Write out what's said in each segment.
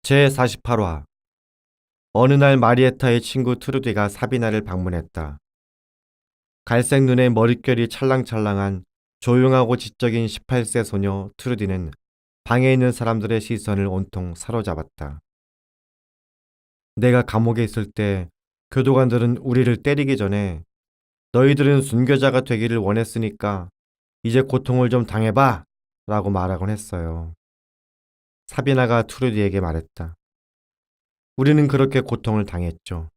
제48화. 어느 날 마리에타의 친구 트루디가 사비나를 방문했다. 갈색 눈에 머릿결이 찰랑찰랑한 조용하고 지적인 18세 소녀 트루디는 방에 있는 사람들의 시선을 온통 사로잡았다. 내가 감옥에 있을 때 교도관들은 우리를 때리기 전에 너희들은 순교자가 되기를 원했으니까 이제 고통을 좀 당해봐! 라고 말하곤 했어요. 사비나가 트루디에게 말했다. 우리는 그렇게 고통을 당했죠.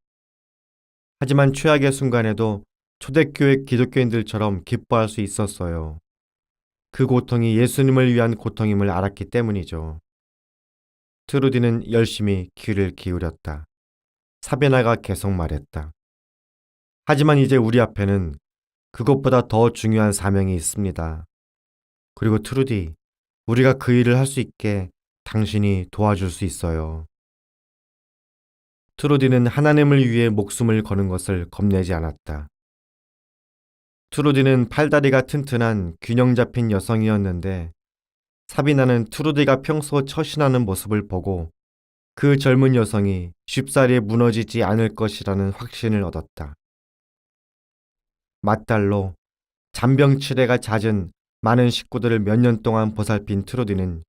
하지만 최악의 순간에도 초대교회 기독교인들처럼 기뻐할 수 있었어요. 그 고통이 예수님을 위한 고통임을 알았기 때문이죠. 트루디는 열심히 귀를 기울였다. 사베나가 계속 말했다. 하지만 이제 우리 앞에는 그것보다 더 중요한 사명이 있습니다. 그리고 트루디, 우리가 그 일을 할 수 있게 당신이 도와줄 수 있어요. 트루디는 하나님을 위해 목숨을 거는 것을 겁내지 않았다. 트루디는 팔다리가 튼튼한 균형 잡힌 여성이었는데 사비나는 트루디가 평소 처신하는 모습을 보고 그 젊은 여성이 쉽사리에 무너지지 않을 것이라는 확신을 얻었다. 맞달로 잔병치레가 잦은 많은 식구들을 몇 년 동안 보살핀 트루디는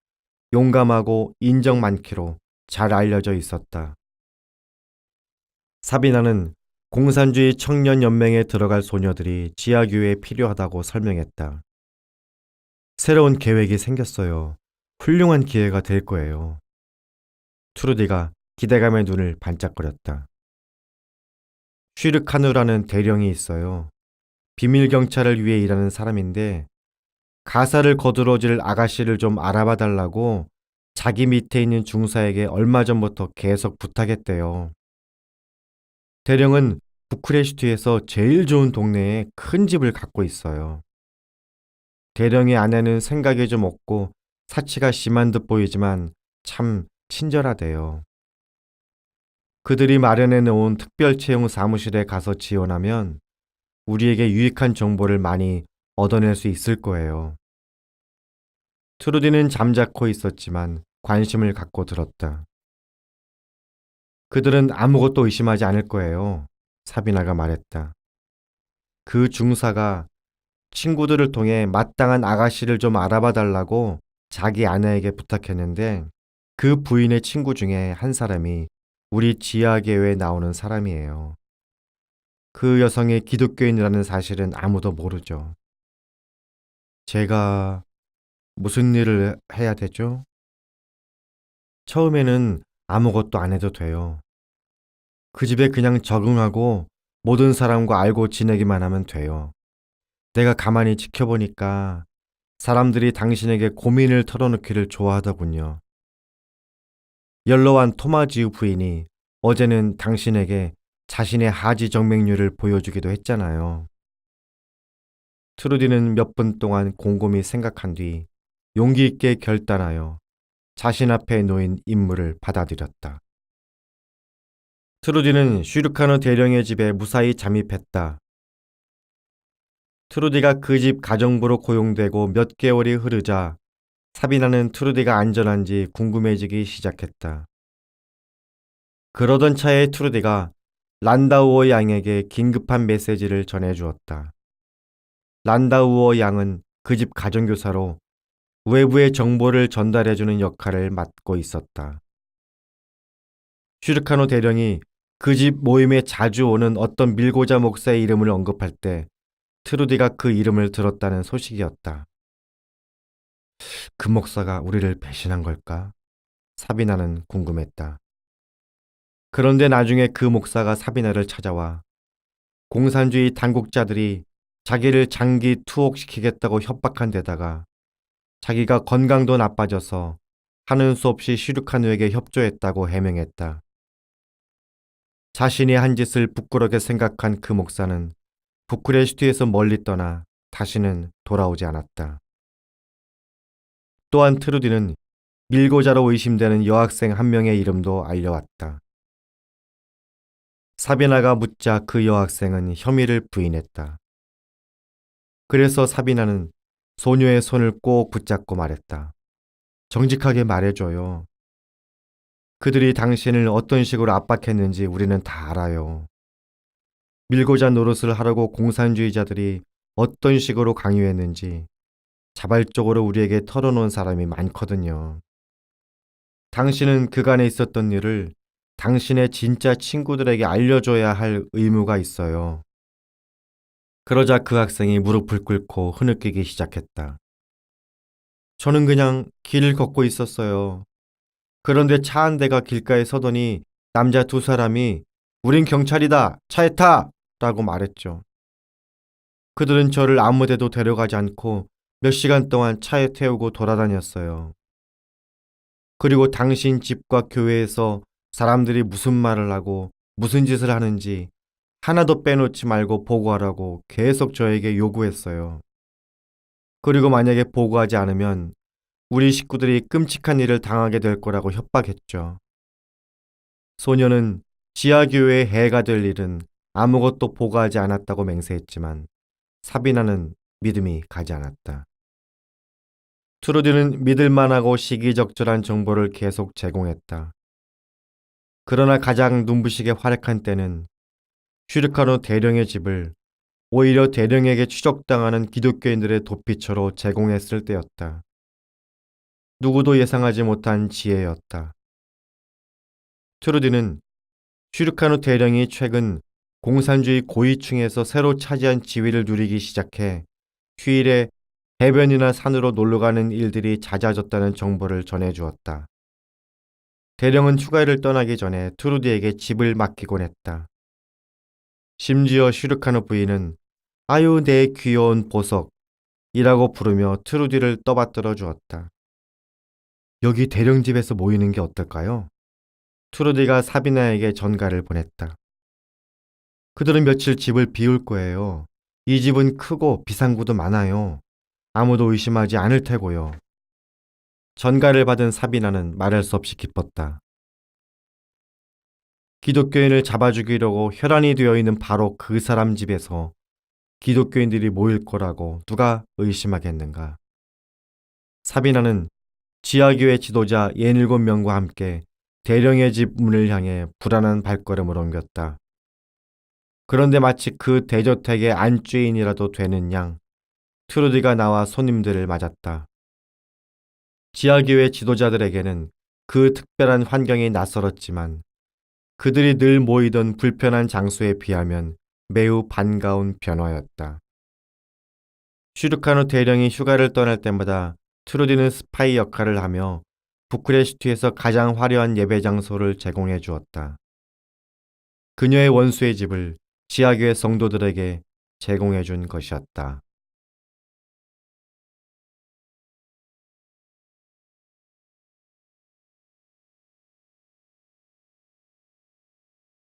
용감하고 인정 많기로 잘 알려져 있었다. 사비나는 공산주의 청년연맹에 들어갈 소녀들이 지하교회에 필요하다고 설명했다. 새로운 계획이 생겼어요. 훌륭한 기회가 될 거예요. 트루디가 기대감의 눈을 반짝거렸다. 슈르카누라는 대령이 있어요. 비밀 경찰을 위해 일하는 사람인데 가사를 거두어질 아가씨를 좀 알아봐 달라고 자기 밑에 있는 중사에게 얼마 전부터 계속 부탁했대요. 대령은 부쿠레슈티에서 제일 좋은 동네에 큰 집을 갖고 있어요. 대령의 아내는 생각이 좀 없고 사치가 심한 듯 보이지만 참 친절하대요. 그들이 마련해 놓은 특별 채용 사무실에 가서 지원하면 우리에게 유익한 정보를 많이 얻어낼 수 있을 거예요. 트루디는 잠자코 있었지만 관심을 갖고 들었다. 그들은 아무것도 의심하지 않을 거예요. 사비나가 말했다. 그 중사가 친구들을 통해 마땅한 아가씨를 좀 알아봐 달라고 자기 아내에게 부탁했는데 그 부인의 친구 중에 한 사람이 우리 지하계회에 나오는 사람이에요. 그 여성이 기독교인이라는 사실은 아무도 모르죠. 제가 무슨 일을 해야 되죠? 처음에는 아무것도 안 해도 돼요. 그 집에 그냥 적응하고 모든 사람과 알고 지내기만 하면 돼요. 내가 가만히 지켜보니까 사람들이 당신에게 고민을 털어놓기를 좋아하더군요. 연로한 토마지우 부인이 어제는 당신에게 자신의 하지 정맥류를 보여주기도 했잖아요. 트루디는 몇 분 동안 곰곰이 생각한 뒤 용기 있게 결단하여 자신 앞에 놓인 임무를 받아들였다. 트루디는 슈르카누 대령의 집에 무사히 잠입했다. 트루디가 그 집 가정부로 고용되고 몇 개월이 흐르자 사비나는 트루디가 안전한지 궁금해지기 시작했다. 그러던 차에 트루디가 란다우어 양에게 긴급한 메시지를 전해주었다. 란다우어 양은 그 집 가정교사로 외부의 정보를 전달해주는 역할을 맡고 있었다. 슈르카노 대령이 그 집 모임에 자주 오는 어떤 밀고자 목사의 이름을 언급할 때 트루디가 그 이름을 들었다는 소식이었다. 그 목사가 우리를 배신한 걸까? 사비나는 궁금했다. 그런데 나중에 그 목사가 사비나를 찾아와 공산주의 당국자들이 자기를 장기 투옥시키겠다고 협박한 데다가 자기가 건강도 나빠져서 하는 수 없이 시루카누에게 협조했다고 해명했다. 자신이 한 짓을 부끄럽게 생각한 그 목사는 부쿠레슈티에서 멀리 떠나 다시는 돌아오지 않았다. 또한 트루디는 밀고자로 의심되는 여학생 한 명의 이름도 알려왔다. 사비나가 묻자 그 여학생은 혐의를 부인했다. 그래서 사비나는 소녀의 손을 꼭 붙잡고 말했다. 정직하게 말해줘요. 그들이 당신을 어떤 식으로 압박했는지 우리는 다 알아요. 밀고자 노릇을 하려고 공산주의자들이 어떤 식으로 강요했는지 자발적으로 우리에게 털어놓은 사람이 많거든요. 당신은 그간에 있었던 일을 당신의 진짜 친구들에게 알려줘야 할 의무가 있어요. 그러자 그 학생이 무릎을 꿇고 흐느끼기 시작했다. 저는 그냥 길을 걷고 있었어요. 그런데 차 한 대가 길가에 서더니 남자 두 사람이 우린 경찰이다. 차에 타! 라고 말했죠. 그들은 저를 아무 데도 데려가지 않고 몇 시간 동안 차에 태우고 돌아다녔어요. 그리고 당신 집과 교회에서 사람들이 무슨 말을 하고 무슨 짓을 하는지 하나도 빼놓지 말고 보고하라고 계속 저에게 요구했어요. 그리고 만약에 보고하지 않으면 우리 식구들이 끔찍한 일을 당하게 될 거라고 협박했죠. 소녀는 지하교회의 해가 될 일은 아무것도 보고하지 않았다고 맹세했지만 사비나는 믿음이 가지 않았다. 트루디는 믿을만하고 시기적절한 정보를 계속 제공했다. 그러나 가장 눈부시게 활약한 때는 슈르카노 대령의 집을 오히려 대령에게 추적당하는 기독교인들의 도피처로 제공했을 때였다. 누구도 예상하지 못한 지혜였다. 트루디는 슈르카노 대령이 최근 공산주의 고위층에서 새로 차지한 지위를 누리기 시작해 휴일에 해변이나 산으로 놀러가는 일들이 잦아졌다는 정보를 전해주었다. 대령은 휴가를 떠나기 전에 트루디에게 집을 맡기곤 했다. 심지어 슈르카노 부인은 아유 내 귀여운 보석이라고 부르며 트루디를 떠받들어 주었다. 여기 대령 집에서 모이는 게 어떨까요? 트루디가 사비나에게 전가를 보냈다. 그들은 며칠 집을 비울 거예요. 이 집은 크고 비상구도 많아요. 아무도 의심하지 않을 테고요. 전가를 받은 사비나는 말할 수 없이 기뻤다. 기독교인을 잡아 죽이려고 혈안이 되어 있는 바로 그 사람 집에서 기독교인들이 모일 거라고 누가 의심하겠는가. 사비나는 지하교회 지도자 67명과 함께 대령의 집 문을 향해 불안한 발걸음을 옮겼다. 그런데 마치 그 대저택의 안주인이라도 되는 양 트루디가 나와 손님들을 맞았다. 지하교회 지도자들에게는 그 특별한 환경이 낯설었지만 그들이 늘 모이던 불편한 장소에 비하면 매우 반가운 변화였다. 슈르카노 대령이 휴가를 떠날 때마다 트루디는 스파이 역할을 하며 부크레슈트에서 가장 화려한 예배 장소를 제공해 주었다. 그녀의 원수의 집을 지하교회 성도들에게 제공해 준 것이었다.